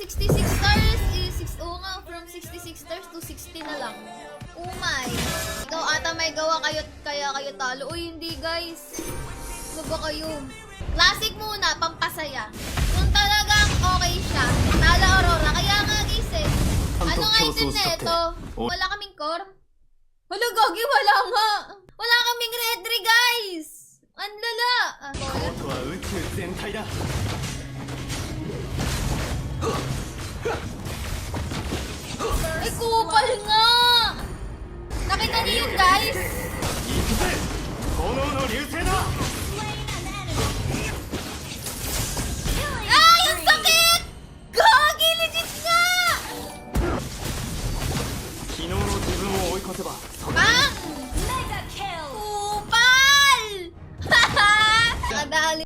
66 stars is oo nga, from 66 stars to 60 na lang. Oh my. Ikaw ata may gawa kayo, kaya kayo talo. Uy, hindi guys. Ano ba kayo? Classic muna, pampasaya. Kung talagang okay siya, tala Aurora. Kaya nga guys eh. Ano nga item na ito? Wala kaming core? Hala, gagi, wala nga. Wala kaming red ray, guys. Ang lala. Ay, kupal nga. Nakita niyo yun, guys?